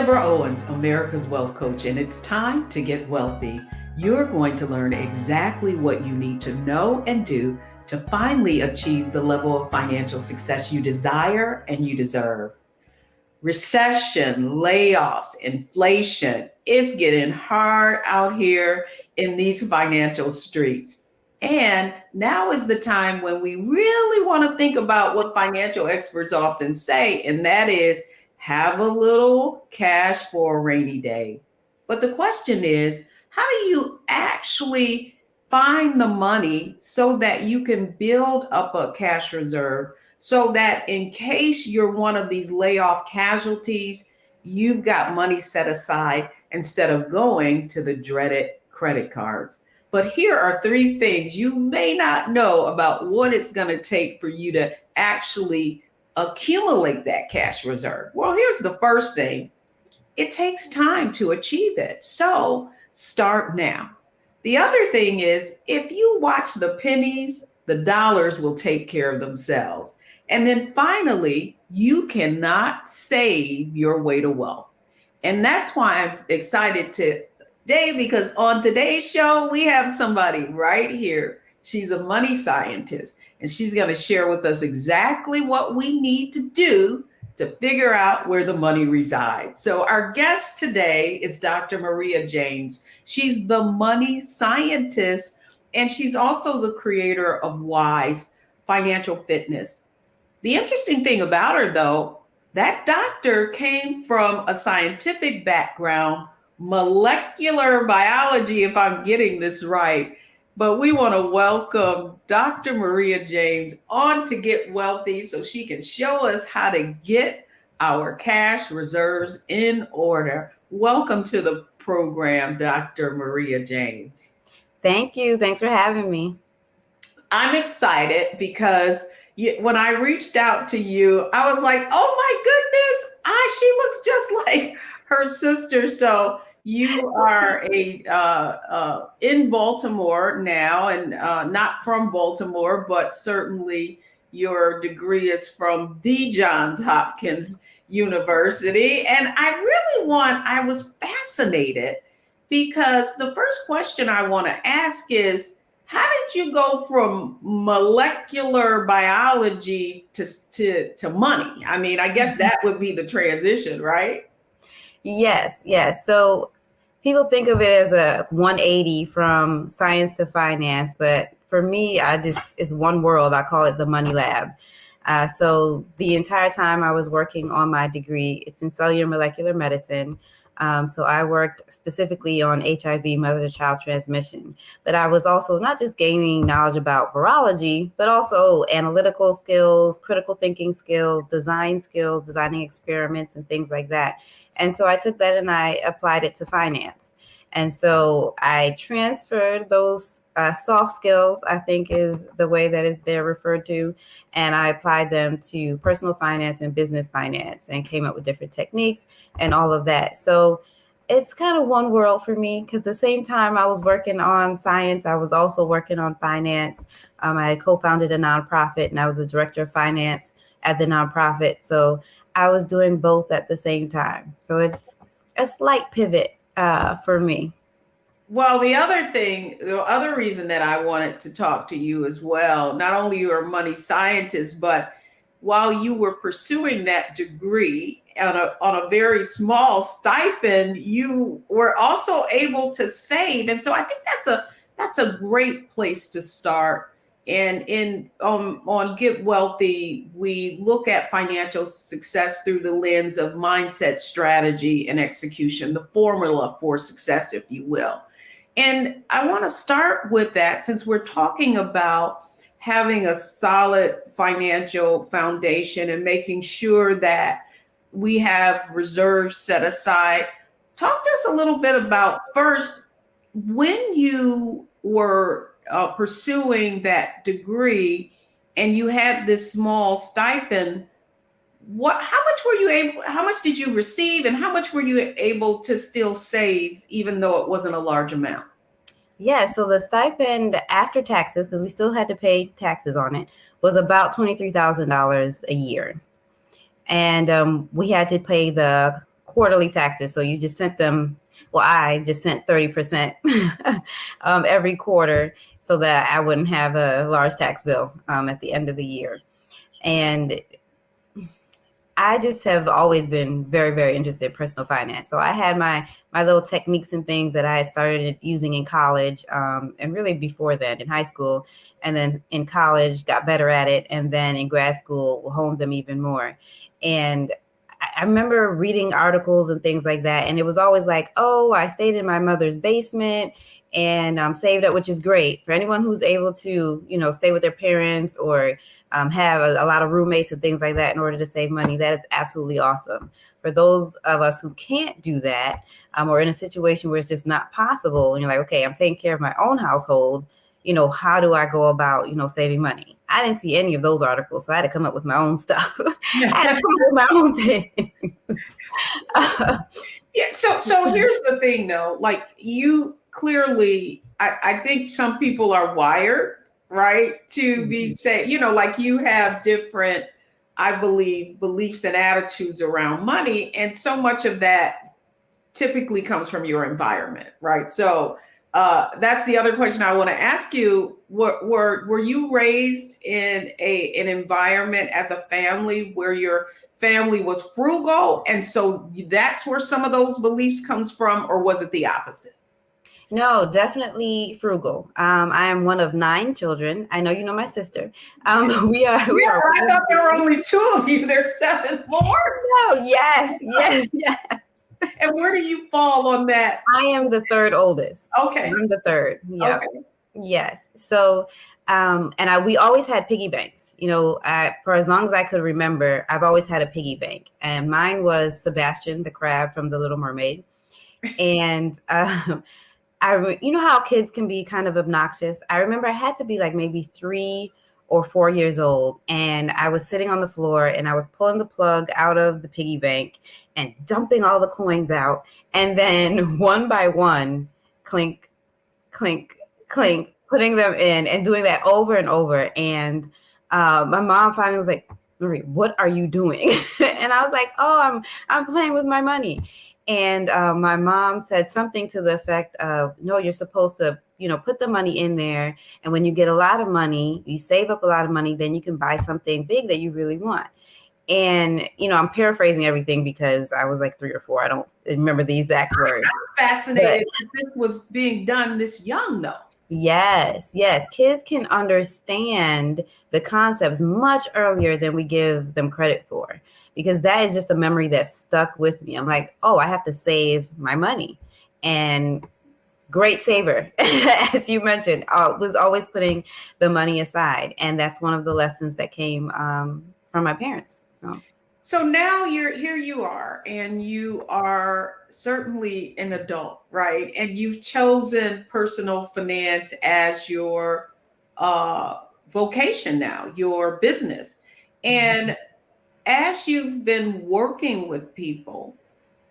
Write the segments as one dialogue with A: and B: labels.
A: Deborah Owens, America's Wealth Coach, and it's time to get wealthy. You're going to learn exactly what you need to know and do to finally achieve the level of financial success you desire and you deserve. Recession, layoffs, inflation, it's getting hard out here in these financial streets. And now is the time when we really want to think about what financial experts often say, and that is have a little cash for a rainy day. But the question is, how do you actually find the money so that you can build up a cash reserve so that in case you're one of these layoff casualties, you've got money set aside instead of going to the dreaded credit cards? But here are three things you may not know about what it's going to take for you to actually accumulate that cash reserve. Well, here's the first thing. It takes time to achieve it. So start now. The other thing is, if you watch the pennies, the dollars will take care of themselves. And then finally, you cannot save your way to wealth. And that's why I'm excited today, because on today's show, we have somebody right here. She's a money scientist, and she's going to share with us exactly what we need to do to figure out where the money resides. So our guest today is Dr. Maria James. She's the money scientist, and she's also the creator of Wise Financial Fitness. The interesting thing about her, though, that doctor came from a scientific background, molecular biology, if I'm getting this right. But we want to welcome Dr. Maria James on to Get Wealthy so she can show us how to get our cash reserves in order. Welcome to the program, Dr. Maria James.
B: Thank you. Thanks for having me.
A: I'm excited because when I reached out to you, I was like, oh my goodness, she looks just like her sister. So you are in Baltimore now, and not from Baltimore, but certainly your degree is from the Johns Hopkins University. And I was fascinated because the first question I want to ask is, how did you go from molecular biology to money? I mean, I guess that would be the transition, right?
B: Yes. So people think of it as a 180 from science to finance, but for me, it's one world. I call it the money lab. So the entire time I was working on my degree, it's in cellular molecular medicine. So I worked specifically on HIV, mother-to-child transmission, but I was also not just gaining knowledge about virology, but also analytical skills, critical thinking skills, designing experiments and things like that. And so I took that and I applied it to finance. And so I transferred those soft skills, I think is the way that they're referred to. And I applied them to personal finance and business finance and came up with different techniques and all of that. So it's kind of one world for me because the same time I was working on science, I was also working on finance. I had co-founded a nonprofit and I was the director of finance at the nonprofit. So I was doing both at the same time. So it's a slight pivot for me.
A: Well, the other reason that I wanted to talk to you as well, not only you're a money scientist, but while you were pursuing that degree on a very small stipend, you were also able to save. And so I think that's a great place to start. And on Get Wealthy, we look at financial success through the lens of mindset, strategy, and execution, the formula for success, if you will. And I want to start with that since we're talking about having a solid financial foundation and making sure that we have reserves set aside. Talk to us a little bit about first, when you were pursuing that degree and you had this small stipend, how much did you receive and how much were you able to still save even though it wasn't a large amount?
B: Yeah, so the stipend after taxes, because we still had to pay taxes on it, was about $23,000 a year. And we had to pay the quarterly taxes. So you just sent them, well, I just sent 30% every quarter so that I wouldn't have a large tax bill at the end of the year. And I just have always been very, very interested in personal finance. So I had my little techniques and things that I had started using in college, and really before then in high school, and then in college got better at it, and then in grad school honed them even more. And I remember reading articles and things like that, and it was always like, oh, I stayed in my mother's basement and saved up, which is great for anyone who's able to, stay with their parents or have a lot of roommates and things like that in order to save money. That is absolutely awesome. For those of us who can't do that, or in a situation where it's just not possible, and you're like, okay, I'm taking care of my own household, how do I go about, saving money? I didn't see any of those articles, so I had to come up with my own stuff. I had to come up with my own things.
A: Yeah. So here's the thing, though. Like, you clearly, I think some people are wired, right, to be say, like, you have different, I believe, beliefs and attitudes around money, and so much of that typically comes from your environment, right? So that's the other question I want to ask you. Were you raised in an environment as a family where your family was frugal, and so that's where some of those beliefs comes from, or was it the opposite?
B: No, definitely frugal. I am one of 9 children. I know you know my sister. We are.
A: Yeah, I thought there were only 2 of you. There's 7 more.
B: No, yes.
A: And where do you fall on that?
B: I am the third oldest.
A: Okay.
B: I'm the third. Yeah.
A: Okay.
B: Yes. So, we always had piggy banks. For as long as I could remember, I've always had a piggy bank, and mine was Sebastian the crab from The Little Mermaid. And you know how kids can be kind of obnoxious. I remember I had to be like maybe 3 or 4 years old, and I was sitting on the floor and I was pulling the plug out of the piggy bank and dumping all the coins out, and then one by one, clink, clink, clink, putting them in and doing that over and over. And my mom finally was like, Marie, what are you doing? And I was like, oh, I'm playing with my money. And my mom said something to the effect of, no, you're supposed to, put the money in there. And when you get a lot of money, you save up a lot of money, then you can buy something big that you really want. And, I'm paraphrasing everything because I was like 3 or 4. I don't remember the exact word.
A: I'm fascinated that this was being done this young, though.
B: Yes. Kids can understand the concepts much earlier than we give them credit for, because that is just a memory that stuck with me. I'm like, oh, I have to save my money. And great saver, as you mentioned, was always putting the money aside. And that's one of the lessons that came from my parents.
A: So now here you are, and you are certainly an adult, right? And you've chosen personal finance as your vocation now, your business. And as you've been working with people,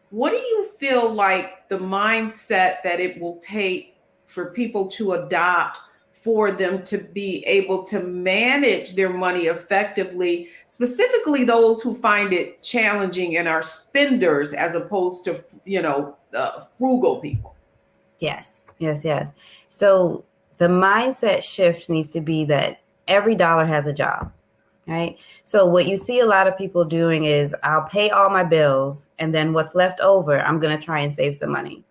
A: what do you feel like the mindset that it will take for people to adopt for them to be able to manage their money effectively, specifically those who find it challenging and are spenders as opposed to, frugal people?
B: Yes. So the mindset shift needs to be that every dollar has a job, right? So what you see a lot of people doing is, I'll pay all my bills, and then what's left over, I'm going to try and save some money.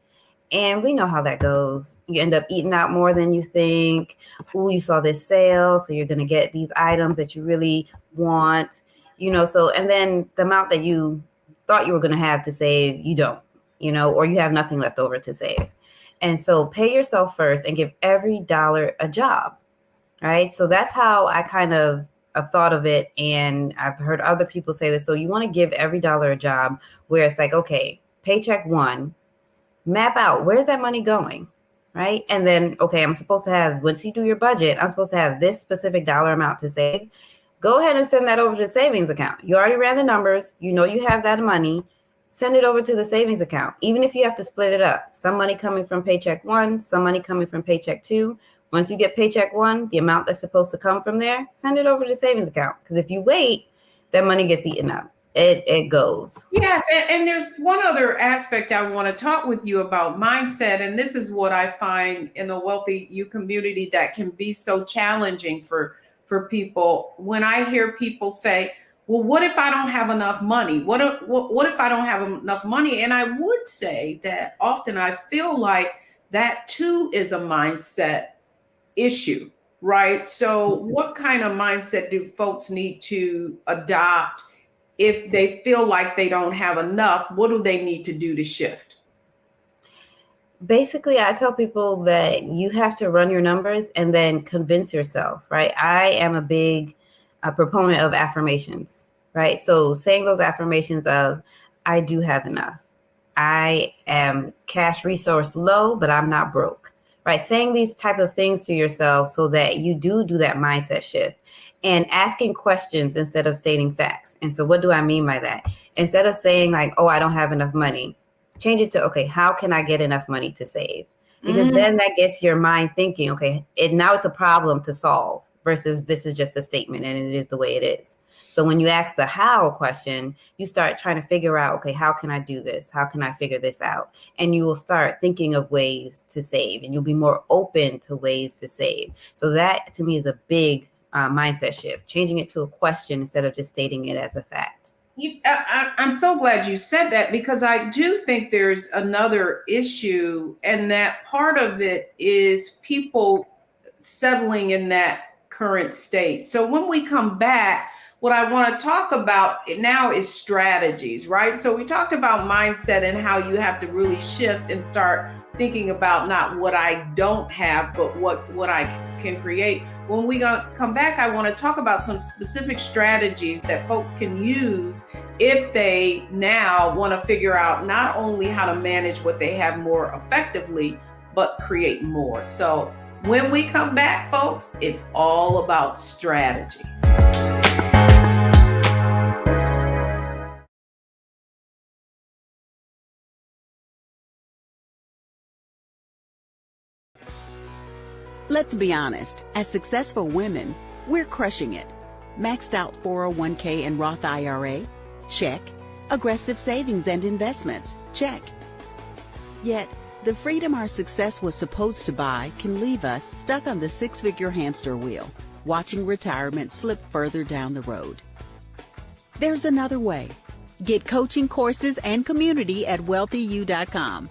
B: And we know how that goes. You end up eating out more than you think. Ooh, you saw this sale, so you're going to get these items that you really want, and then the amount that you thought you were going to have to save, you don't, or you have nothing left over to save. And so pay yourself first and give every dollar a job, right? So that's how I kind of have thought of it. And I've heard other people say this. So you want to give every dollar a job, where it's like, okay, paycheck 1, map out where's that money going, right? And then, okay, I'm supposed to have, once you do your budget, I'm supposed to have this specific dollar amount to save. Go ahead and send that over to the savings account. You already ran the numbers. You have that money. Send it over to the savings account, even if you have to split it up. Some money coming from paycheck 1, some money coming from paycheck 2. Once you get paycheck 1, the amount that's supposed to come from there, send it over to the savings account. Because if you wait, that money gets eaten up. it goes.
A: Yes, and there's one other aspect I want to talk with you about mindset, and this is what I find in the wealthy you community that can be so challenging for people. When I hear people say, "Well, what if I don't have enough money? What if I don't have enough money?" And I would say that often I feel like that too is a mindset issue, right? So, what kind of mindset do folks need to adopt if they feel like they don't have enough? What do they need to do to shift?
B: Basically, I tell people that you have to run your numbers and then convince yourself, right? I am a big proponent of affirmations, right? So saying those affirmations of, I do have enough. I am cash resource low, but I'm not broke, right? Saying these type of things to yourself so that you do that mindset shift and asking questions instead of stating facts. And so what do I mean by that? Instead of saying like, oh, I don't have enough money, change it to, okay, how can I get enough money to save? Because then that gets your mind thinking, okay, now it's a problem to solve versus this is just a statement and it is the way it is. So when you ask the how question, you start trying to figure out, okay, how can I do this? How can I figure this out? And you will start thinking of ways to save and you'll be more open to ways to save. So that to me is a big mindset shift, changing it to a question instead of just stating it as a fact.
A: I'm so glad you said that, because I do think there's another issue, and that part of it is people settling in that current state. So when we come back, what I want to talk about now is strategies, right? So we talked about mindset and how you have to really shift and start thinking about not what I don't have, but what I can create. When we come back, I want to talk about some specific strategies that folks can use if they now want to figure out not only how to manage what they have more effectively, but create more. So when we come back, folks, it's all about strategy.
C: Let's be honest, as successful women, we're crushing it. Maxed out 401k and Roth IRA? Check. Aggressive savings and investments? Check. Yet, the freedom our success was supposed to buy can leave us stuck on the six-figure hamster wheel, watching retirement slip further down the road. There's another way. Get coaching courses and community at wealthyu.com.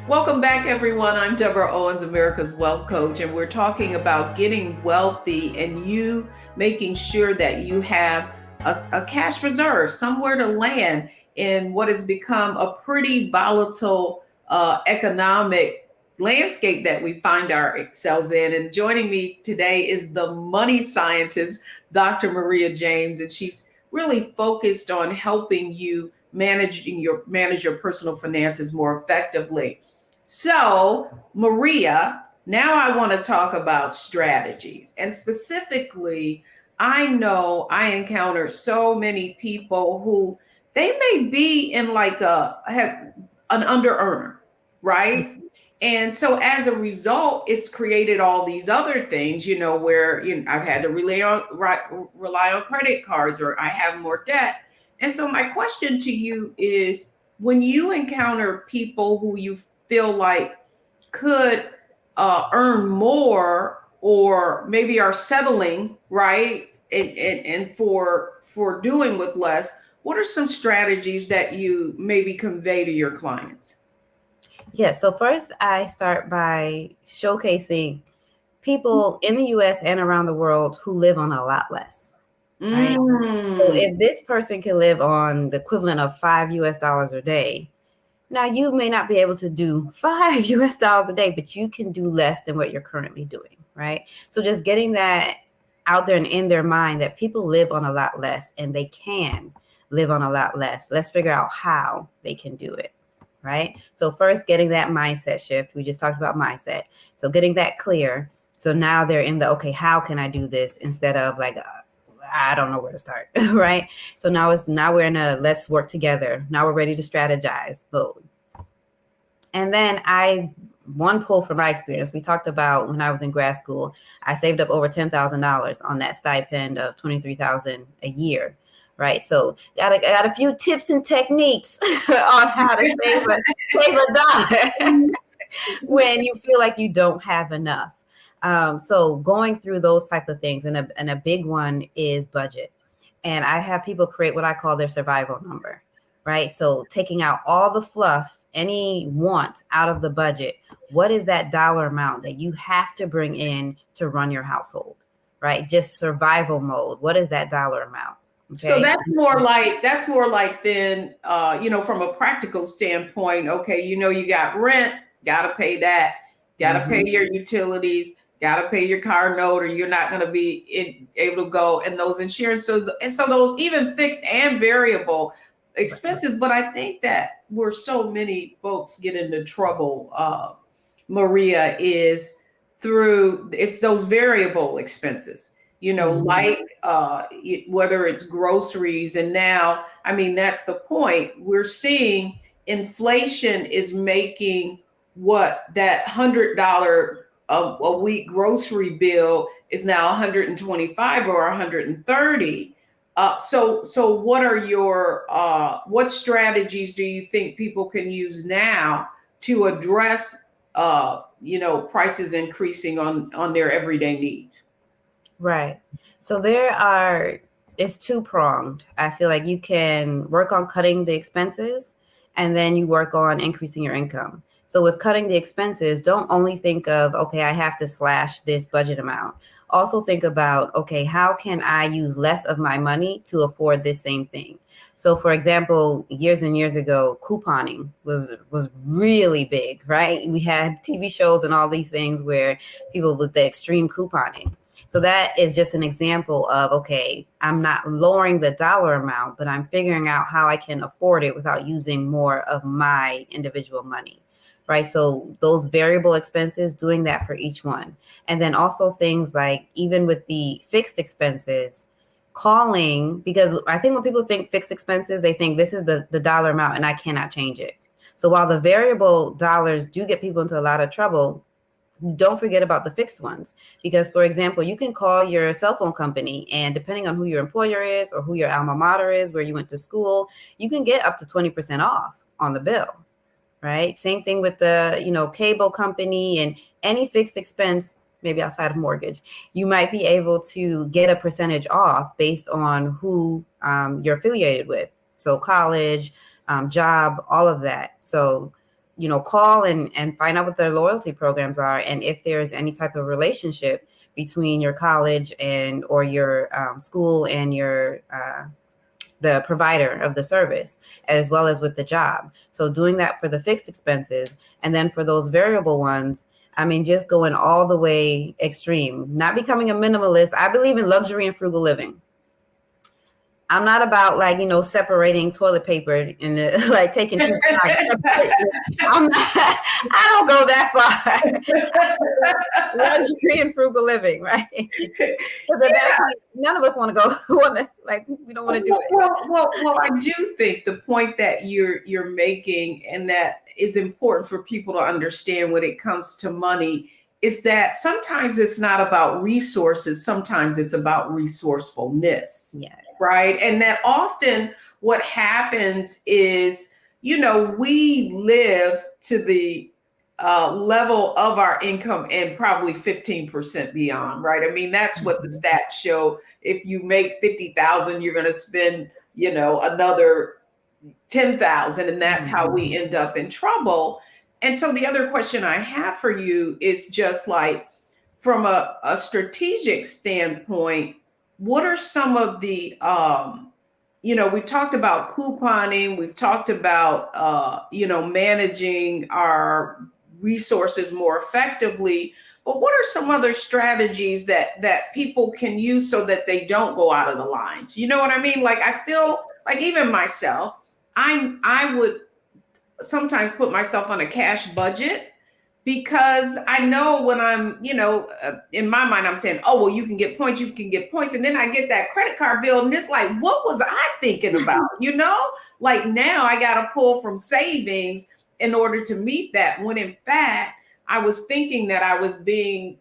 A: Welcome back, everyone. I'm Deborah Owens, America's Wealth Coach, and we're talking about getting wealthy and you making sure that you have a cash reserve, somewhere to land in what has become a pretty volatile economic landscape that we find ourselves in. And joining me today is the money scientist, Dr. Maria James, and she's really focused on helping you manage your personal finances more effectively. So, Maria, now I want to talk about strategies. And specifically, I know I encountered so many people who they may be in like have an under earner, right? And so as a result, it's created all these other things, where I've had to rely on credit cards, or I have more debt. And so my question to you is, when you encounter people who you feel like could earn more, or maybe are settling, right, and for doing with less, what are some strategies that you maybe convey to your clients?
B: Yes. So first, I start by showcasing people in the U.S. and around the world who live on a lot less. Right. So if this person can live on the equivalent of $5 a day, now you may not be able to do $5 a day, but you can do less than what you're currently doing. Right. So just getting that out there and in their mind that people live on a lot less and they can live on a lot less. Let's figure out how they can do it. Right. So first, getting that mindset shift. We just talked about mindset. So getting that clear. So now they're in the, okay, how can I do this, instead of like, I don't know where to start. Right. So now we're in a let's work together. Now we're ready to strategize. Boom. And then I one pull from my experience, we talked about when I was in grad school, I saved up over $10,000 on that stipend of $23,000 a year. Right. So got a few tips and techniques on how to save a dollar when you feel like you don't have enough. So going through those type of things, and a big one is budget. And I have people create what I call their survival number, right? So taking out all the fluff, any want out of the budget. What is that dollar amount that you have to bring in to run your household, right? Just survival mode. What is that dollar amount?
A: So
B: Okay.
A: that's more like then, from a practical standpoint, okay, you got rent, got to pay that, got to pay your utilities, got to pay your car note, or you're not going to be able to go, and those insurance. So those even fixed and variable expenses. But I think that where so many folks get into trouble, Maria, is it's those variable expenses. Like whether it's groceries. And now, I mean, that's the point. We're seeing inflation is making what that $100 a week grocery bill is now 125 or 130. So what are your what strategies do you think people can use now to address prices increasing on their everyday needs?
B: Right. So it's two-pronged. I feel like you can work on cutting the expenses, and then you work on increasing your income. So with cutting the expenses, don't only think of, okay, I have to slash this budget amount. Also think about, okay, how can I use less of my money to afford this same thing? So for example, years and years ago, couponing was really big, right? We had TV shows and all these things where people with the extreme couponing. So that is just an example of, okay, I'm not lowering the dollar amount, but I'm figuring out how I can afford it without using more of my individual money, right? So those variable expenses, doing that for each one. And then also things like, even with the fixed expenses, calling, because I think when people think fixed expenses, they think this is the dollar amount and I cannot change it. So while the variable dollars do get people into a lot of trouble, don't forget about the fixed ones, because for example, you can call your cell phone company, and depending on who your employer is or who your alma mater is, where you went to school, you can get up to 20% off on the bill, right? Same thing with the cable company, and any fixed expense, maybe outside of mortgage, you might be able to get a percentage off based on who you're affiliated with. So college, job, all of that. So call and find out what their loyalty programs are, and if there's any type of relationship between your college or your school and your the provider of the service, as well as with the job. So doing that for the fixed expenses, and then for those variable ones, I mean, just going all the way extreme, not becoming a minimalist. I believe in luxury and frugal living. I'm not about separating toilet paper and taking two bags. I don't go that far. Luxury and frugal living, right? Because at that point, none of us want to go. We don't want to do it.
A: Well, I do think the point that you're making, and that is important for people to understand when it comes to money, is that sometimes it's not about resources. Sometimes it's about resourcefulness.
B: Yes.
A: Right. And that often what happens is, we live to the level of our income and probably 15% beyond. Right. I mean, that's what the stats show. If you make 50,000, you're going to spend, another 10,000. And that's how we end up in trouble. And so the other question I have for you is just like, from a strategic standpoint, what are some of the, we talked about couponing, we've talked about, managing our resources more effectively, but what are some other strategies that people can use so that they don't go out of the lines? You know what I mean? Like, I feel like even myself, I would sometimes put myself on a cash budget, because I know when I'm, in my mind, I'm saying, oh, well, you can get points. And then I get that credit card bill, and it's like, what was I thinking about? Like, now I got to pull from savings in order to meet that, when in fact, I was thinking that I was being,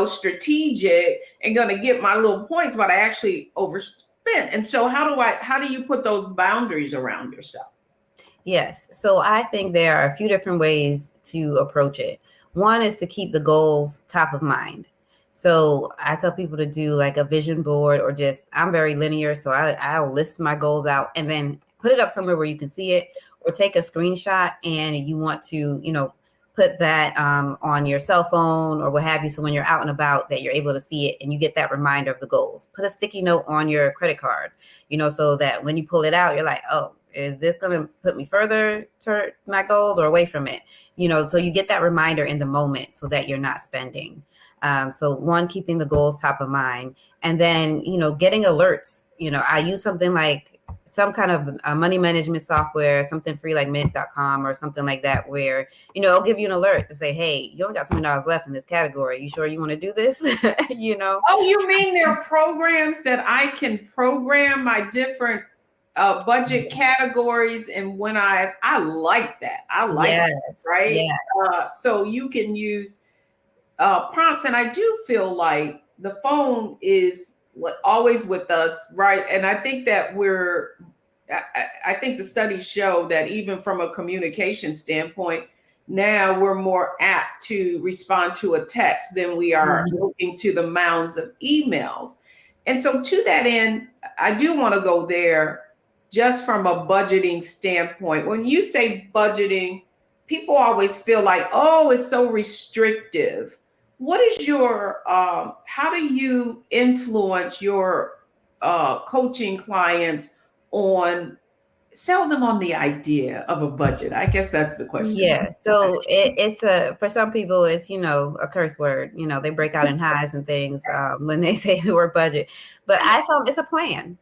A: strategic and going to get my little points, but I actually overspent. And so how do you put those boundaries around yourself?
B: Yes. So I think there are a few different ways to approach it. One is to keep the goals top of mind. So I tell people to do like a vision board, or just, I'm very linear. So I'll list my goals out and then put it up somewhere where you can see it, or take a screenshot and you want to, put that on your cell phone or what have you. So when you're out and about, that you're able to see it and you get that reminder of the goals. Put a sticky note on your credit card, so that when you pull it out, you're like, oh, is this going to put me further to my goals or away from it? So you get that reminder in the moment so that you're not spending. So one, keeping the goals top of mind, and then, getting alerts. I use something like some kind of money management software, something free like mint.com or something like that, where, it'll give you an alert to say, hey, you only got $20 left in this category. You sure you want to do this?
A: Oh, you mean there are programs that I can program my different budget categories, and when I like that. I like
B: Yes,
A: that, right?
B: yes.
A: So you can use prompts, and I do feel like the phone is always with us, right? And I think that I think the studies show that even from a communication standpoint, now we're more apt to respond to a text than we are looking to the mounds of emails. And so to that end, I do want to go there just from a budgeting standpoint. When you say budgeting, people always feel like, oh, it's so restrictive. What is how do you influence your coaching clients on, sell them on the idea of a budget? I guess that's the question.
B: Yeah. So it's for some people, it's, a curse word, they break out in highs and things when they say the word budget, but I tell them it's a plan.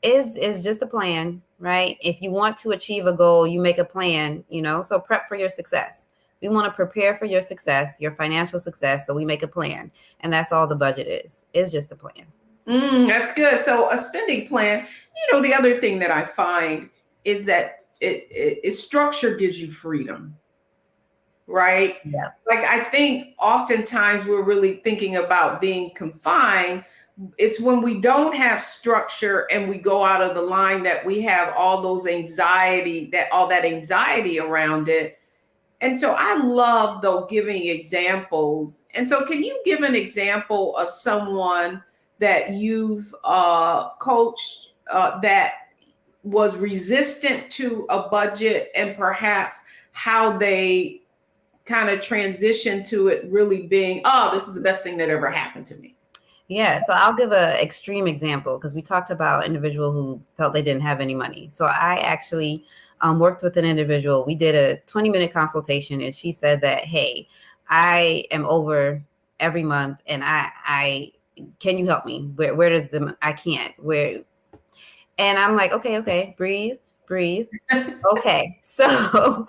B: Is just a plan, right? If you want to achieve a goal, you make a plan, so prep for your success. We want to prepare for your success, your financial success. So we make a plan, and that's all the budget is. It's just a plan.
A: That's good. So a spending plan, the other thing that I find is that structure gives you freedom, right?
B: Yeah.
A: Like, I think oftentimes we're really thinking about being confined. It's when we don't have structure and we go out of the line that we have all that anxiety around it. And so I love, though, giving examples. And so can you give an example of someone that you've coached that was resistant to a budget, and perhaps how they kind of transitioned to it really being, oh, this is the best thing that ever happened to me?
B: Yeah, so I'll give an extreme example, because we talked about an individual who felt they didn't have any money. So I actually worked with an individual. We did a 20-minute consultation, and she said that, hey, I am over every month, and I can you help me? Where does I can't, where? And I'm like, okay, breathe. Okay, so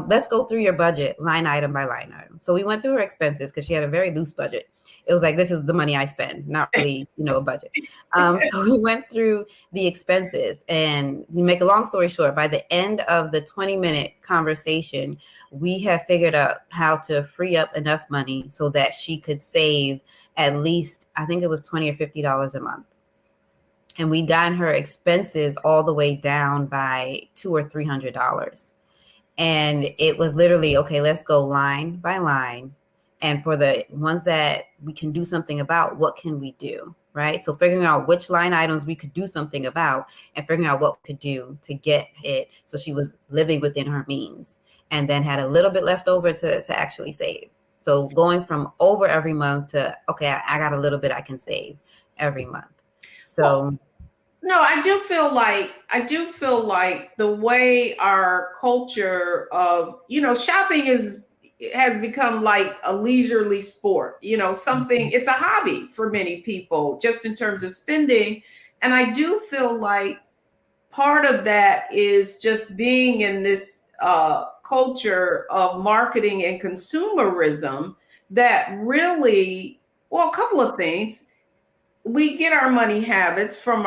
B: let's go through your budget line item by line item. So we went through her expenses, because she had a very loose budget. It was like, this is the money I spend, not really, a budget. So we went through the expenses, and to make a long story short, by the end of the 20-minute conversation, we have figured out how to free up enough money so that she could save at least, I think it was $20 or $50 a month. And we gotten her expenses all the way down by $200 or $300. And it was literally, okay, let's go line by line. And for the ones that we can do something about, what can we do, right? So figuring out which line items we could do something about, and figuring out what we could do to get it so she was living within her means, and then had a little bit left over to actually save. So going from over every month to, okay, I got a little bit I can save every month. So
A: well, no, I do feel like the way our culture of, shopping has become like a leisurely sport, something, it's a hobby for many people, just in terms of spending. And I do feel like part of that is just being in this culture of marketing and consumerism that really, well, a couple of things. we get our money habits from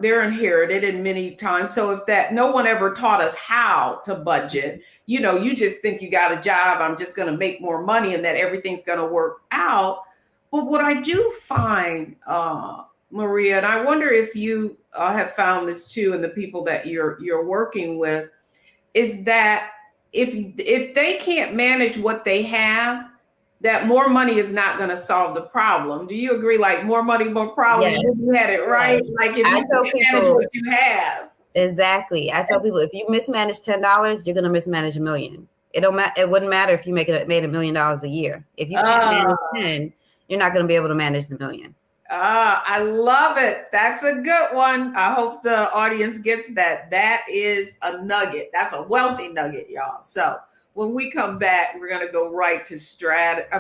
A: they're inherited in many times. So if that no one ever taught us how to budget, you just think you got a job, I'm just going to make more money and that everything's going to work out. But what I do find, Maria, and I wonder if you have found this too, and the people that you're working with, is that if they can't manage what they have, that more money is not going to solve the problem. Do you agree? Like more money, more problems.
B: Yes.
A: You had it right.
B: Yes.
A: Like if
B: I
A: you
B: tell
A: can't manage
B: people
A: what you have.
B: exactly. I tell people if you mismanage $10, you're gonna mismanage $1 million. It wouldn't matter if you made $1 million a year. If you can't manage 10, you're not gonna be able to manage the million.
A: I love it. That's a good one. I hope the audience gets that. That is a nugget. That's a wealthy nugget, y'all. So when we come back, we're going to go right to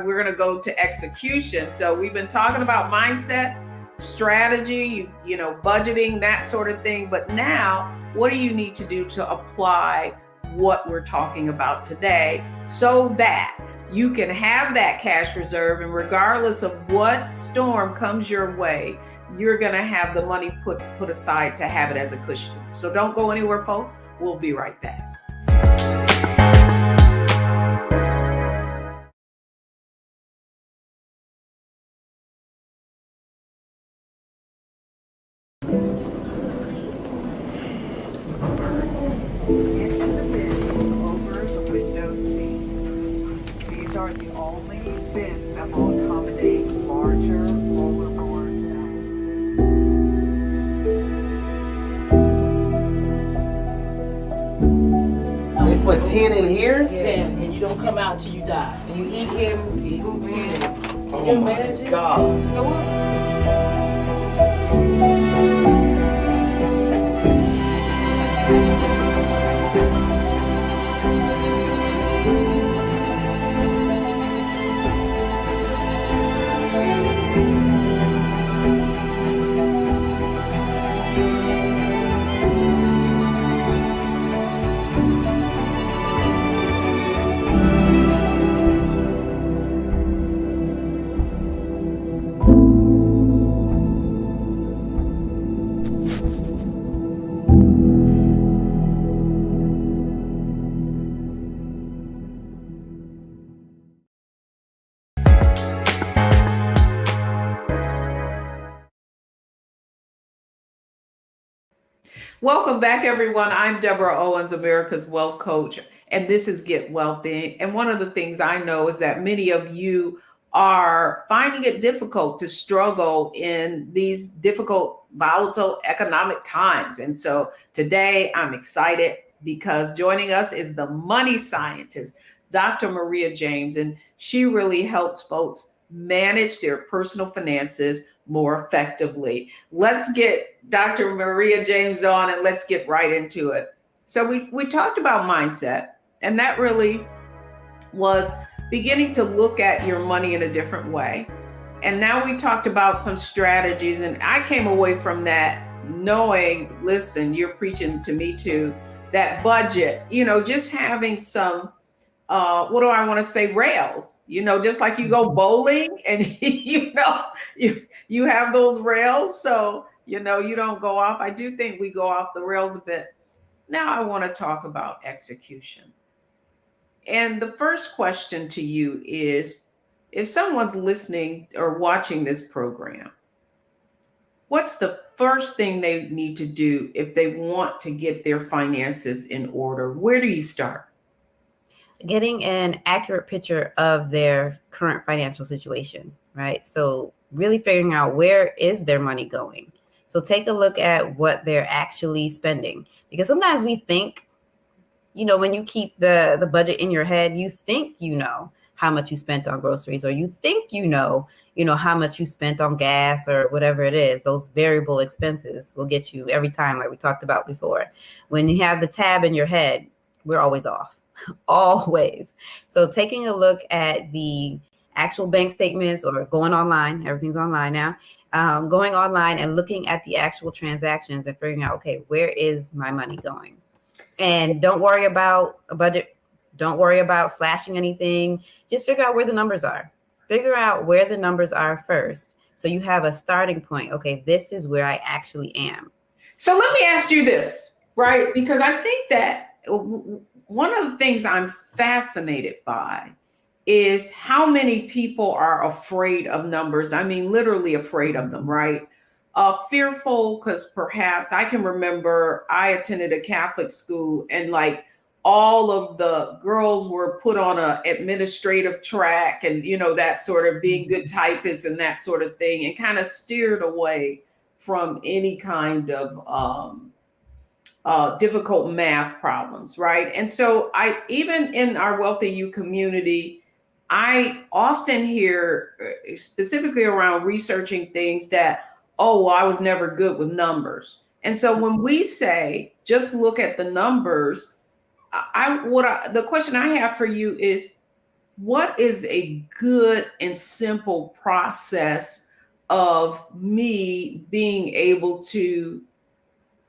A: we're going to go to execution. So we've been talking about mindset, strategy, budgeting, that sort of thing. But now, what do you need to do to apply what we're talking about today so that you can have that cash reserve, and regardless of what storm comes your way, you're going to have the money put aside to have it as a cushion. So don't go anywhere, folks. We'll be right back.
D: Are the only bins that will accommodate larger rollerboards.
E: They put 10 in here?
F: 10, and you don't come out till you die. And you eat him, you poop him.
E: Oh my God.
F: So what?
A: Welcome back, everyone. I'm Deborah Owens, America's Wealth Coach, and this is Get Wealthy. And one of the things I know is that many of you are finding it difficult to struggle in these difficult, volatile economic times. And so today I'm excited because joining us is the money scientist, Dr. Maria James, and she really helps folks manage their personal finances more effectively. Let's get Dr. Maria James on and let's get right into it. So we talked about mindset, and that really was beginning to look at your money in a different way. And now we talked about some strategies, and I came away from that knowing, listen, you're preaching to me too, that budget, just having some what do I want to say, rails, just like you go bowling and you have those rails, so you don't go off. I do think we go off the rails a bit. Now I want to talk about execution. And the first question to you is, if someone's listening or watching this program, what's the first thing they need to do if they want to get their finances in order? Where do you start?
B: Getting an accurate picture of their current financial situation, right? So really figuring out where is their money going. So take a look at what they're actually spending, because sometimes we think, when you keep the budget in your head, you think how much you spent on groceries, or you think how much you spent on gas or whatever it is. Those variable expenses will get you every time, like we talked about before. When you have the tab in your head, we're always off. Always. So taking a look at the actual bank statements, or going online, everything's online now, going online and looking at the actual transactions and figuring out, okay, where is my money going? And don't worry about a budget. Don't worry about slashing anything. Just figure out where the numbers are. Figure out where the numbers are first, So you have a starting point. Okay, this is where I actually am.
A: So let me ask you this, right? Because I think that one of the things I'm fascinated by is how many people are afraid of numbers. I mean, literally afraid of them, right? Fearful because perhaps I can remember I attended a Catholic school and like all of the girls were put on a administrative track and that sort of being good typists and that sort of thing, and kind of steered away from any kind of difficult math problems, right? And so I, even in our Wealthy You community, I often hear, specifically around researching things, that, oh, well, I was never good with numbers. And so when we say, just look at the numbers, the question I have for you is, what is a good and simple process of me being able to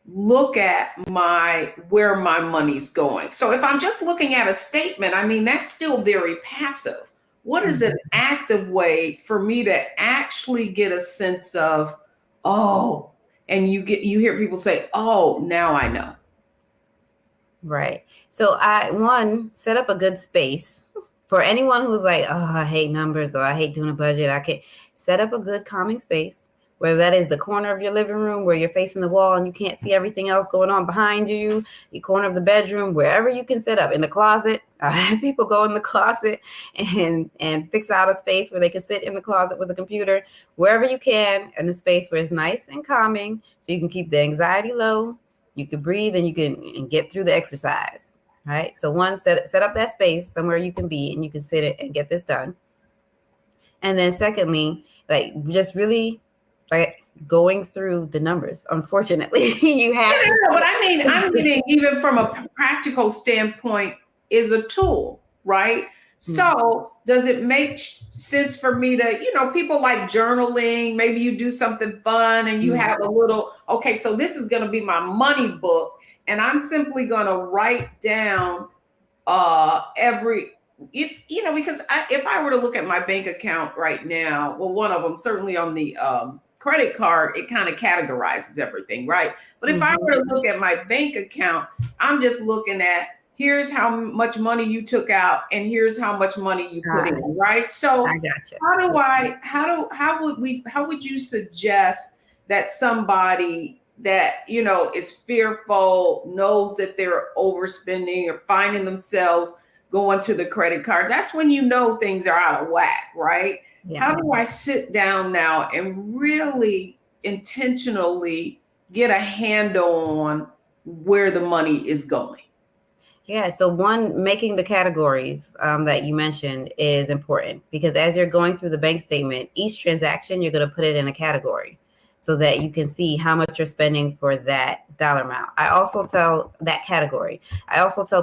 A: look at where my money's going? So if I'm just looking at a statement, I mean, that's still very passive. What is an active way for me to actually get a sense of, oh, and you hear people say, oh, now I know.
B: Right. So set up a good space for anyone who's like, oh, I hate numbers, or I hate doing a budget. I can't. Set up a good calming space, whether that is the corner of your living room where you're facing the wall and you can't see everything else going on behind you, the corner of the bedroom, wherever you can set up. In the closet, I have people go in the closet and fix out a space where they can sit in the closet with a computer, wherever you can, in a space where it's nice and calming, so you can keep the anxiety low, you can breathe, and you can get through the exercise. Right. So one, set up that space somewhere you can be and you can sit it and get this done. And then secondly, like just really like going through the numbers. Unfortunately, you have to.
A: But I mean, I'm getting, even from a practical standpoint, is a tool, right? So does it make sense for me to, people like journaling, maybe you do something fun and you have a little, okay, so this is going to be my money book, and I'm simply going to write down because if I were to look at my bank account right now, well, one of them, certainly on the credit card, it kind of categorizes everything, right? But if I were to look at my bank account, I'm just looking at, here's how much money you took out and here's how much money you put in, right? So
B: I gotcha.
A: how would you suggest that somebody that is fearful, knows that they're overspending or finding themselves going to the credit card, that's when things are out of whack, right? Yeah. How do I sit down now and really intentionally get a handle on where the money is going?
B: Yeah. So one, making the categories that you mentioned is important, because as you're going through the bank statement, each transaction, you're going to put it in a category so that you can see how much you're spending for that dollar amount. I also tell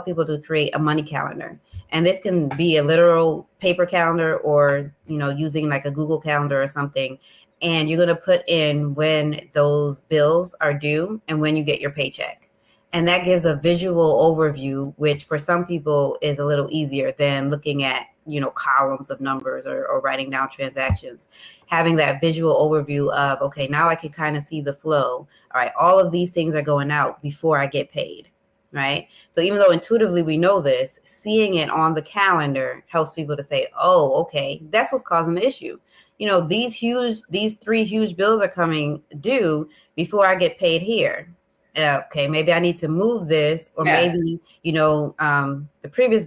B: people to create a money calendar. And this can be a literal paper calendar or, using like a Google Calendar or something. And you're going to put in when those bills are due and when you get your paycheck. And that gives a visual overview, which for some people is a little easier than looking at, columns of numbers or writing down transactions. Having that visual overview of, okay, now I can kind of see the flow. All right, all of these things are going out before I get paid. Right. So even though intuitively we know this, seeing it on the calendar helps people to say, oh, okay, that's what's causing the issue. These 3 huge bills are coming due before I get paid here. Okay, maybe I need to move this, or maybe, the previous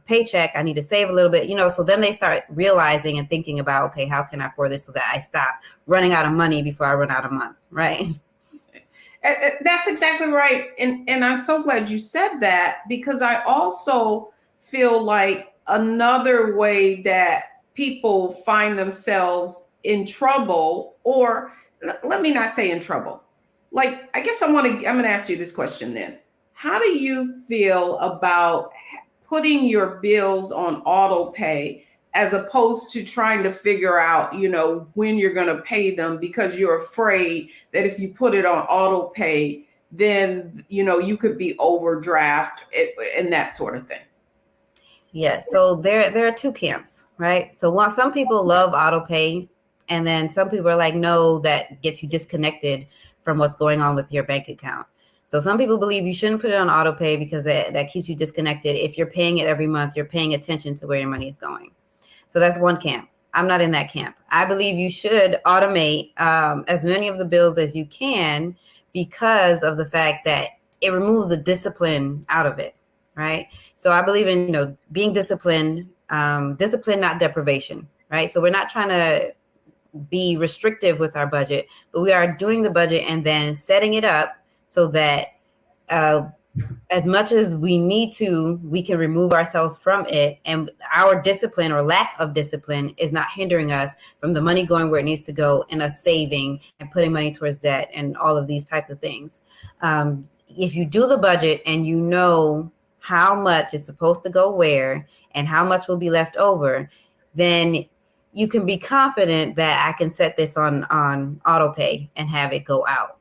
B: paycheck, I need to save a little bit, so then they start realizing and thinking about, okay, how can I afford this so that I stop running out of money before I run out of month, right?
A: That's exactly right. And I'm so glad you said that, because I also feel like another way that people find themselves in trouble, or let me not say in trouble. Like, I guess I'm going to ask you this question then. How do you feel about putting your bills on Autopay as opposed to trying to figure out, when you're going to pay them, because you're afraid that if you put it on Autopay, then, you could be overdraft and that sort of thing?
B: Yeah. So there are 2 camps, right? So some people love Autopay And then some people are like, no, that gets you disconnected from what's going on with your bank account. So some people believe you shouldn't put it on auto pay because that keeps you disconnected. If you're paying it every month, you're paying attention to where your money is going. So that's one camp. I'm not in that camp. I believe you should automate as many of the bills as you can because of the fact that it removes the discipline out of it, right? So I believe in, being disciplined, discipline, not deprivation, right? So we're not trying to be restrictive with our budget, but we are doing the budget and then setting it up so that as much as we need to, we can remove ourselves from it. And our discipline or lack of discipline is not hindering us from the money going where it needs to go and us saving and putting money towards debt and all of these type of things. If you do the budget and you know how much is supposed to go where and how much will be left over, then you can be confident that I can set this on auto pay and have it go out.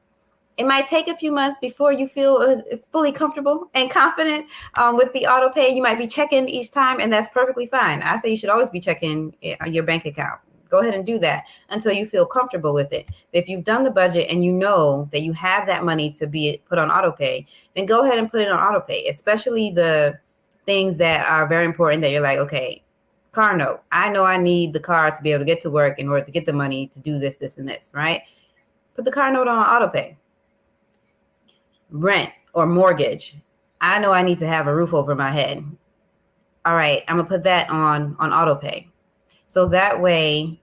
B: It might take a few months before you feel fully comfortable and confident with the auto pay. You might be checking each time, and that's perfectly fine. I say you should always be checking your bank account. Go ahead and do that until you feel comfortable with it. If you've done the budget and you know that you have that money to be put on auto pay, then go ahead and put it on auto pay, especially the things that are very important that you're like, okay, car note. I know I need the car to be able to get to work in order to get the money to do this, this, and this, right? Put the car note on auto pay. Rent or mortgage. I know I need to have a roof over my head. All right, I'm gonna put that on auto pay. So that way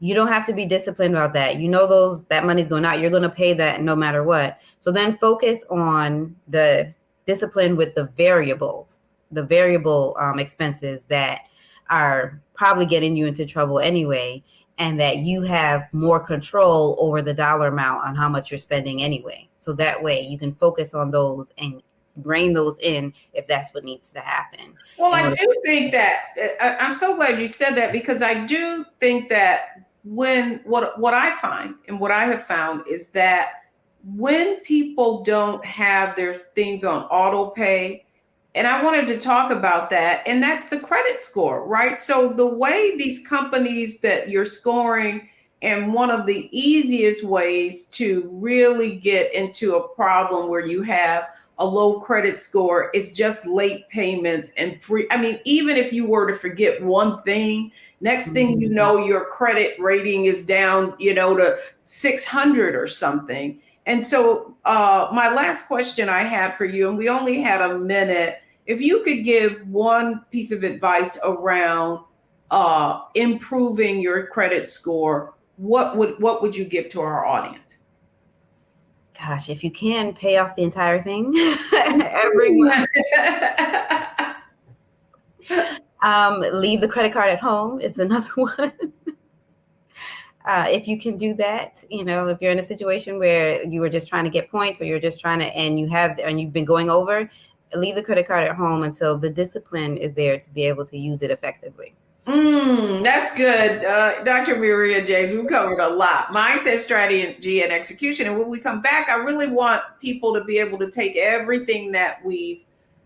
B: you don't have to be disciplined about that. You know that money's going out. You're gonna pay that no matter what. So then focus on the discipline with the variables, the variable expenses that are probably getting you into trouble anyway, and that you have more control over the dollar amount on how much you're spending anyway. So that way you can focus on those and rein those in if that's what needs to happen.
A: Well, I do think that I'm so glad you said that, because I do think that what I find and what I have found is that when people don't have their things on auto pay, and I wanted to talk about that, and that's the credit score, right? So the way these companies that you're scoring, and one of the easiest ways to really get into a problem where you have a low credit score is just late payments and free. I mean, even if you were to forget one thing, next thing you know, your credit rating is down, to 600 or something. And so my last question I had for you, and we only had a minute, if you could give one piece of advice around improving your credit score, what would you give to our audience?
B: Gosh, if you can pay off the entire thing every month. Leave the credit card at home is another one. If you can do that, if you're in a situation where you were just trying to get points, or you're just trying to, and you've been going over, leave the credit card at home until the discipline is there to be able to use it effectively.
A: That's good. Dr. Maria James, we've covered a lot. Mindset, strategy, and execution. And when we come back, I really want people to be able to take everything that we've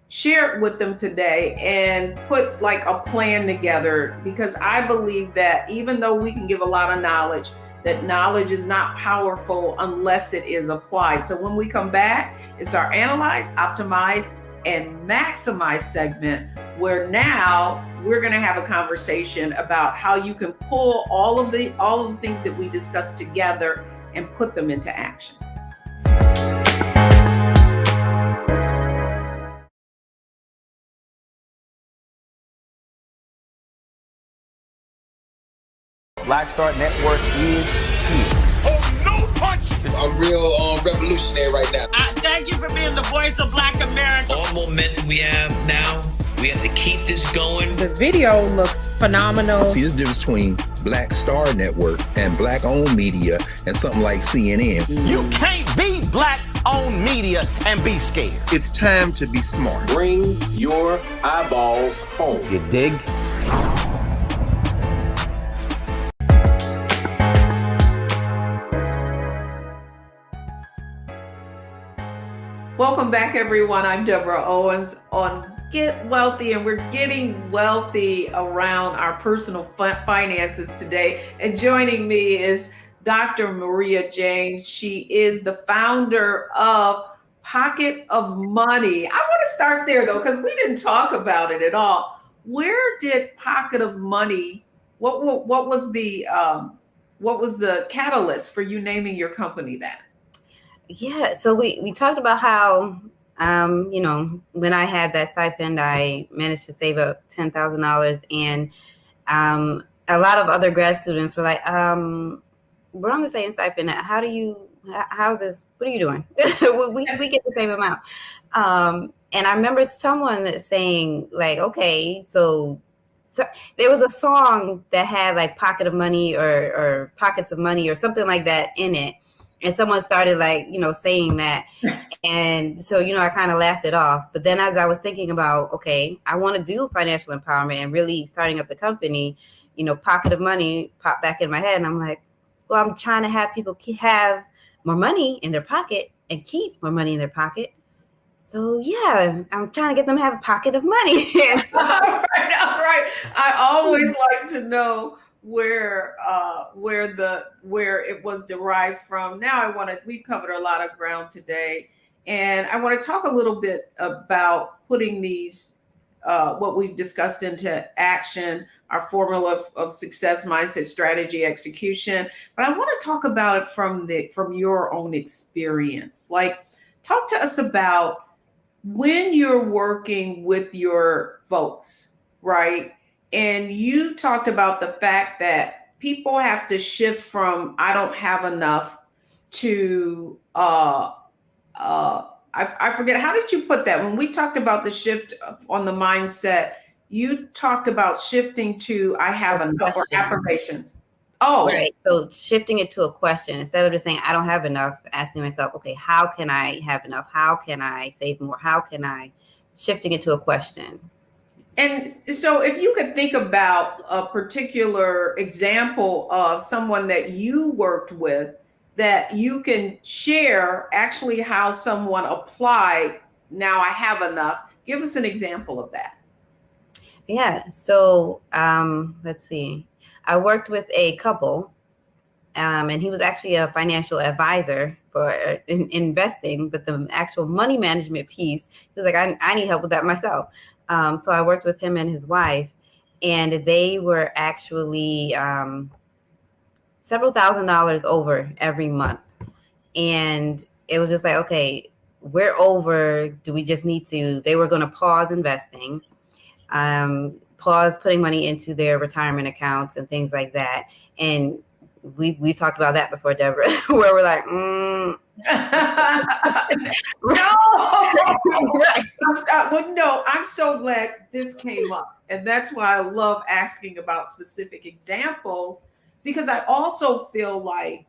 A: shared with them today and put like a plan together, because I believe that even though we can give a lot of knowledge, that knowledge is not powerful unless it is applied. So when we come back, it's our analyze, optimize, and maximize segment, where now we're going to have a conversation about how you can pull all of the things that we discussed together and put them into action.
E: Black Star Network is here.
G: Oh, no punch!
H: I'm real revolutionary right now.
F: Thank you for being the voice of Black America.
I: All momentum we have now, we have to keep this going.
J: The video looks phenomenal.
K: See, there's a difference between Black Star Network and Black-owned media and something like CNN.
G: You can't be Black-owned media and be scared.
K: It's time to be smart.
E: Bring your eyeballs home.
G: You dig?
A: Welcome back, everyone. I'm Deborah Owens. On get wealthy, and we're getting wealthy around our personal finances today. And joining me is Dr. Maria James. She is the founder of Pocket of Money. I want to start there though, because we didn't talk about it at all. Where did Pocket of Money? What was the catalyst for you naming your company that?
B: Yeah, so we talked about how when I had that stipend, I managed to save up $10,000, and a lot of other grad students were like, we're on the same stipend. How's this? What are you doing? we get the same amount. And I remember someone saying like, okay, so there was a song that had like Pocket of Money or Pockets of Money or something like that in it. And someone started like, saying that. And so, I kind of laughed it off. But then as I was thinking about, okay, I want to do financial empowerment and really starting up the company, Pocket of Money popped back in my head. And I'm like, well, I'm trying to have people have more money in their pocket and keep more money in their pocket. So yeah, I'm trying to get them to have a pocket of money. So,
A: all right. I always like to know where it was derived from. Now we've covered a lot of ground today, and I want to talk a little bit about putting these what we've discussed into action, our formula of success, mindset, strategy, execution. But I want to talk about it from your own experience. Like, talk to us about when you're working with your folks, right? And you talked about the fact that people have to shift from I don't have enough to I forget, how did you put that? When we talked about the shift on the mindset, you talked about shifting to I have enough, or affirmations. Oh,
B: right. So shifting it to a question instead of just saying I don't have enough, asking myself, okay, how can I have enough? How can I save more? How can I, shifting it to a question.
A: And so if you could think about a particular example of someone that you worked with that you can share actually how someone applied, now I have enough. Give us an example of that.
B: Yeah. So let's see. I worked with a couple, and he was actually a financial advisor for investing, but the actual money management piece, he was like, I need help with that myself. So I worked with him and his wife, and they were actually several $1,000s over every month. And it was just like, okay, we're over. Do we just need to, they were going to pause investing, pause putting money into their retirement accounts and things like that. And we've talked about that before, Deborah, where we're like,
A: No.
B: Right.
A: No, I'm so glad this came up. And that's why I love asking about specific examples, because I also feel like,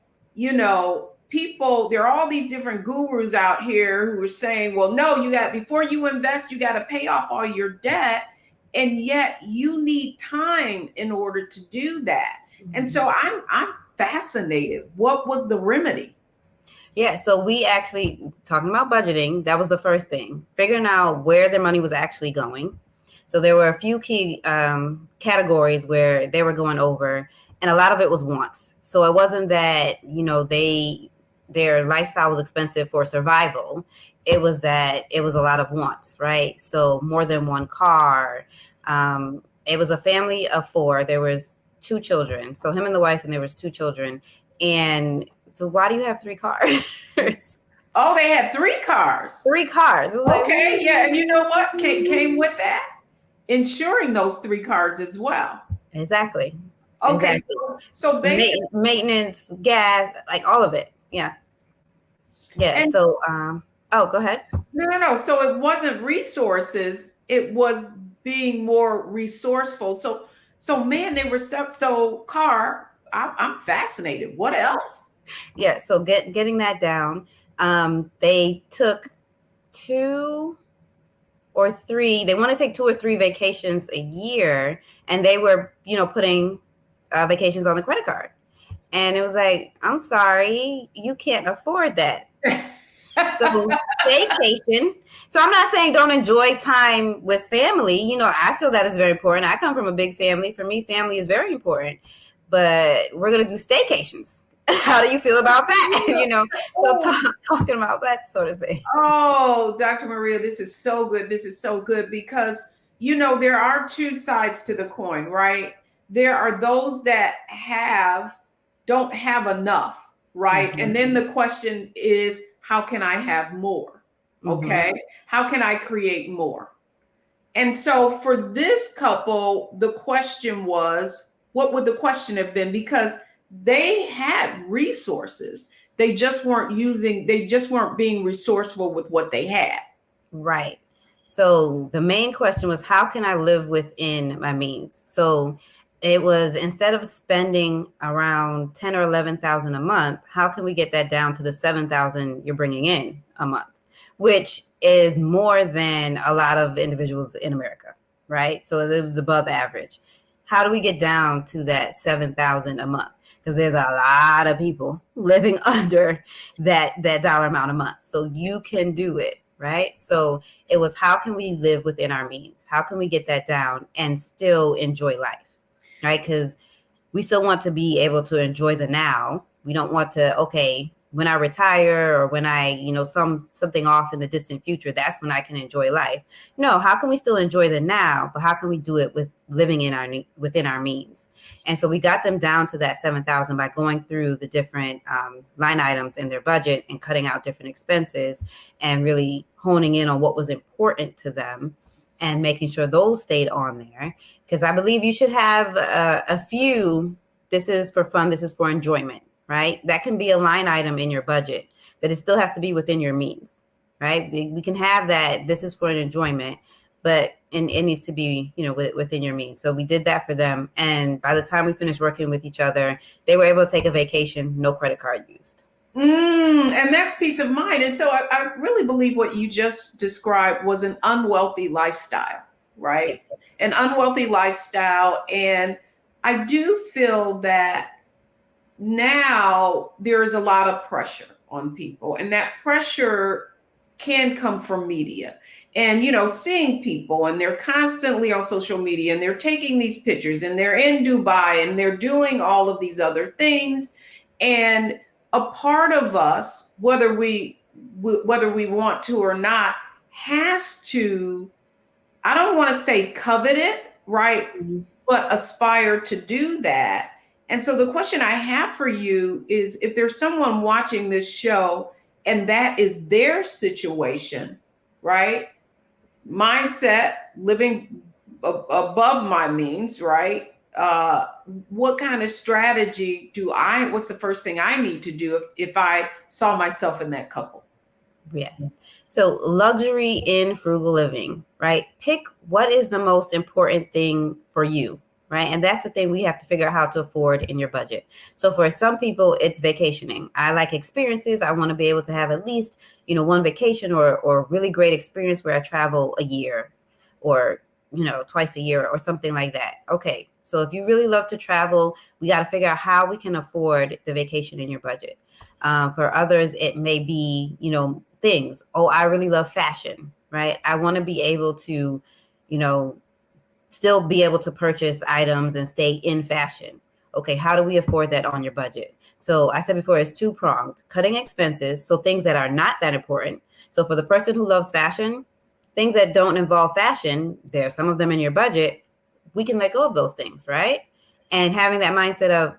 A: people, there are all these different gurus out here who are saying, well, no, before you invest, you got to pay off all your debt. And yet you need time in order to do that. Mm-hmm. And so I'm fascinated. What was the remedy?
B: Yeah, so we actually, talking about budgeting, that was the first thing, figuring out where their money was actually going. So there were a few key categories where they were going over, and a lot of it was wants. So it wasn't that, their lifestyle was expensive for survival. It was that it was a lot of wants, right? So more than one car. It was a family of 4. There was 2 children. So him and the wife, and there was 2 children. And so why do you have 3 cars?
A: Oh, they had 3 cars.
B: 3 cars.
A: Okay, like, yeah. And you know what came with that? Insuring those 3 cars as well.
B: Exactly.
A: Okay.
B: Exactly.
A: So basically,
B: maintenance, gas, like all of it. Yeah. Yeah. And so, go ahead.
A: No. So it wasn't resources. It was being more resourceful. So man, they were so car. I'm fascinated. What else?
B: Yeah. So getting that down. They took 2 or 3. They want to take 2 or 3 vacations a year, and they were, putting vacations on the credit card. And it was like, I'm sorry, you can't afford that. So staycation. So I'm not saying don't enjoy time with family. You know, I feel that is very important. I come from a big family. For me, family is very important. But we're going to do staycations. How do you feel about that? You know, so talking about that sort of thing.
A: Oh, Dr. Maria, this is so good. This is so good because, you know, there are two sides to the coin, right? There are those that don't have enough, right? And then the question is, how can I have more? Okay. How can I create more? And so for this couple, the question was, what would the question have been? Because they had resources. They just weren't being resourceful with what they had.
B: Right. So the main question was, how can I live within my means? So it was, instead of spending around 10 or 11,000 a month, how can we get that down to the 7,000 you're bringing in a month, which is more than a lot of individuals in America, right? So it was above average. How do we get down to that 7,000 a month? Because there's a lot of people living under that dollar amount a month. So you can do it, right? So it was, how can we live within our means? How can we get that down and still enjoy life, right? Because we still want to be able to enjoy the now. We don't want to, okay, when I retire or when I, you know, something off in the distant future, that's when I can enjoy life. No, how can we still enjoy the now, but how can we do it with living within our means? And so we got them down to that 7,000 by going through the different line items in their budget and cutting out different expenses and really honing in on what was important to them and making sure those stayed on there. Because I believe you should have a few, this is for fun, this is for enjoyment, right? That can be a line item in your budget, but it still has to be within your means, right? We can have that, this is for an enjoyment, but it needs to be, you know, within your means. So we did that for them. And by the time we finished working with each other, they were able to take a vacation, no credit card used.
A: And that's peace of mind. And so I really believe what you just described was an unwealthy lifestyle, right? An unwealthy lifestyle. And I do feel that now there's a lot of pressure on people, and that pressure can come from media. And, you know, seeing people, and they're constantly on social media, and they're taking these pictures, and they're in Dubai, and they're doing all of these other things. And a part of us, whether we want to or not, has to, I don't want to say covet it, right? But aspire to do that. And so the question I have for you is, if there's someone watching this show and that is their situation, right? Mindset, living above my means, right? What kind of strategy what's the first thing I need to do if I saw myself in that couple?
B: Yes. So luxury in frugal living, right? Pick what is the most important thing for you, right? And that's the thing we have to figure out how to afford in your budget. So for some people, it's vacationing. I like experiences. I want to be able to have at least, you know, one vacation or really great experience where I travel a year or, you know, twice a year or something like that. Okay. So if you really love to travel, we got to figure out how we can afford the vacation in your budget. For others, it may be, you know, things. Oh, I really love fashion, right? I want to be able to, you know, still be able to purchase items and stay in fashion. Okay, how do we afford that on your budget? So I said before, it's two-pronged. Cutting expenses, so things that are not that important. So for the person who loves fashion, things that don't involve fashion, there's some of them in your budget, we can let go of those things, right? And having that mindset of,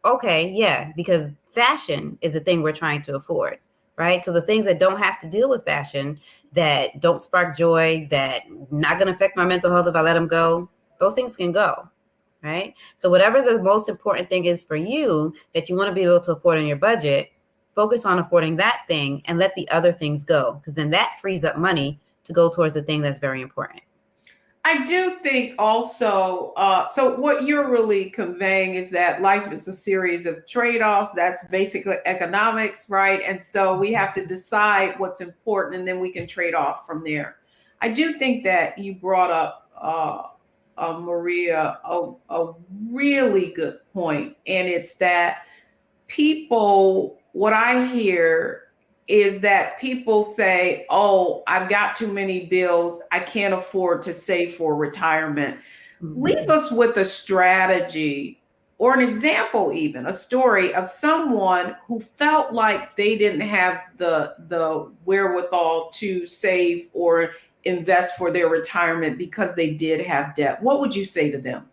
B: okay, yeah, because fashion is a thing we're trying to afford, right? So the things that don't have to deal with fashion, that don't spark joy, that not going to affect my mental health if I let them go, those things can go, right? So whatever the most important thing is for you that you want to be able to afford in your budget, focus on affording that thing and let the other things go, because then that frees up money to go towards the thing that's very important.
A: I do think also, so what you're really conveying is that life is a series of trade-offs. That's basically economics, right? And so we have to decide what's important, and then we can trade off from there. I do think that you brought up, Maria, a really good point, and it's that people, what I hear is that people say, oh, I've got too many bills. I can't afford to save for retirement. Leave us with a strategy or an example, even a story of someone who felt like they didn't have the wherewithal to save or invest for their retirement because they did have debt. What would you say to them?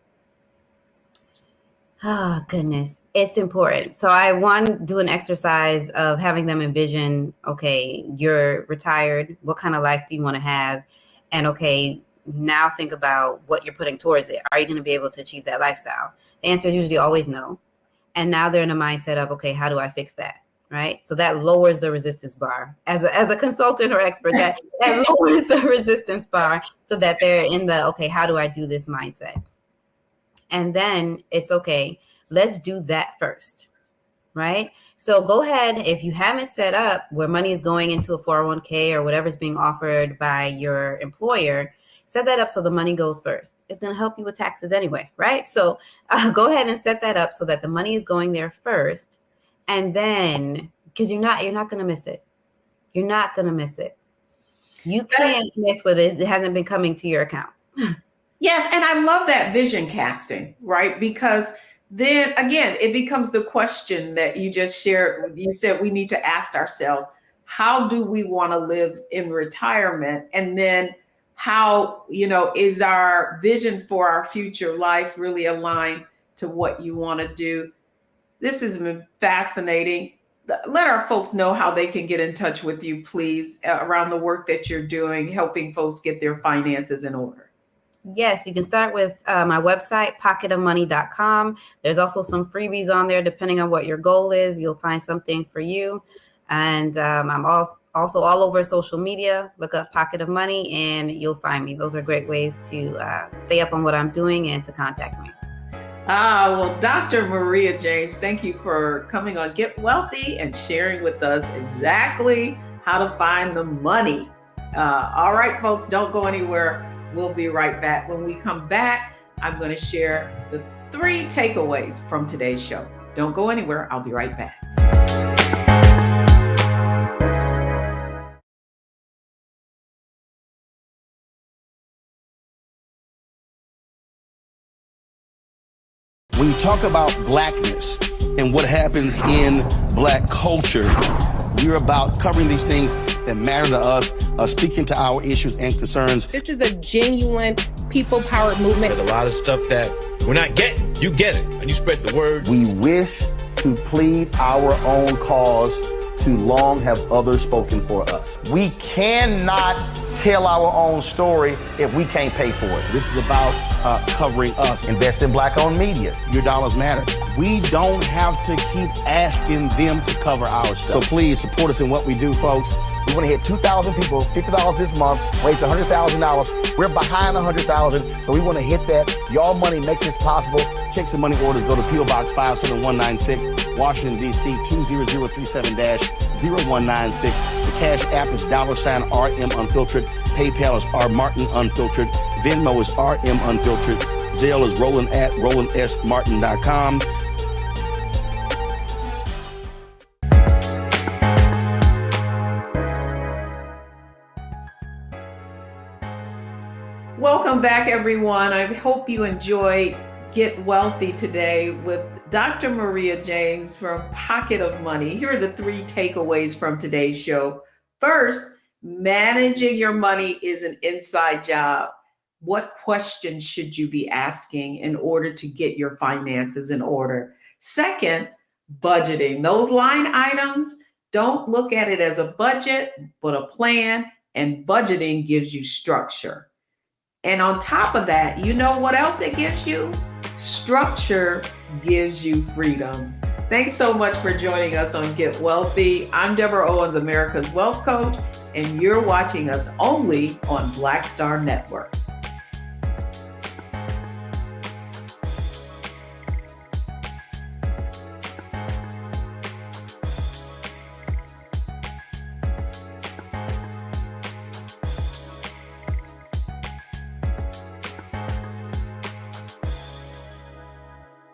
B: Oh, goodness. It's important. So I do an exercise of having them envision, okay, you're retired. What kind of life do you want to have? And okay, now think about what you're putting towards it. Are you going to be able to achieve that lifestyle? The answer is usually always no. And now they're in a mindset of, okay, how do I fix that? Right? So that lowers the resistance bar. As a consultant or expert, that lowers the resistance bar so that they're in the, okay, how do I do this mindset? And then it's okay, let's do that first, right? So go ahead, if you haven't set up where money is going into a 401k or whatever's being offered by your employer, set that up so the money goes first. It's going to help you with taxes anyway, right? So go ahead and set that up so that the money is going there first. And then, because you're not going to miss it. You're not going to miss it. You can't miss what it hasn't been coming to your account.
A: Yes, and I love that vision casting, right? Because then again, it becomes the question that you just shared. You said we need to ask ourselves, how do we want to live in retirement? And then how, is our vision for our future life really aligned to what you want to do? This has been fascinating. Let our folks know how they can get in touch with you, please, around the work that you're doing, helping folks get their finances in order.
B: Yes, you can start with my website, pocketofmoney.com. There's also some freebies on there. Depending on what your goal is, you'll find something for you. And I'm also all over social media. Look up Pocket of Money and you'll find me. Those are great ways to stay up on what I'm doing and to contact me.
A: Well, Dr. Maria James, thank you for coming on Get Wealthy and sharing with us exactly how to find the money. All right, folks, don't go anywhere. We'll be right back. When we come back, I'm going to share the 3 takeaways from today's show. Don't go anywhere. I'll be right back.
G: When you talk about blackness and what happens in black culture, we're about covering these things that matter to us, speaking to our issues and concerns.
J: This is a genuine people-powered movement.
I: There's a lot of stuff that we're not getting. You get it, and you spread the word.
E: We wish to plead our own cause. Too long have others spoken for us.
G: We cannot tell our own story if we can't pay for it. This is about covering us.
E: Invest in black-owned media.
G: Your dollars matter. We don't have to keep asking them to cover our stuff. So please support us in what we do, folks.
E: We want to hit 2,000 people, $50 this month, raise $100,000. We're behind 100,000, so we want to hit that. Y'all money makes this possible.
G: Checks and money orders go to P.O. Box 57196, Washington, D.C. 20037-0196. The Cash App is $RM Unfiltered. PayPal is R Martin Unfiltered. Venmo is RM Unfiltered. Zelle is Roland@RolandSMartin.com.
A: Welcome back, everyone. I hope you enjoyed Get Wealthy today with Dr. Maria James from Pocket of Money. Here are the 3 takeaways from today's show. First, managing your money is an inside job. What questions should you be asking in order to get your finances in order? Second, budgeting. Those line items, don't look at it as a budget, but a plan, and budgeting gives you structure. And on top of that, you know what else it gives you? Structure gives you freedom. Thanks so much for joining us on Get Wealthy. I'm Deborah Owens, America's Wealth Coach, and you're watching us only on Black Star Network.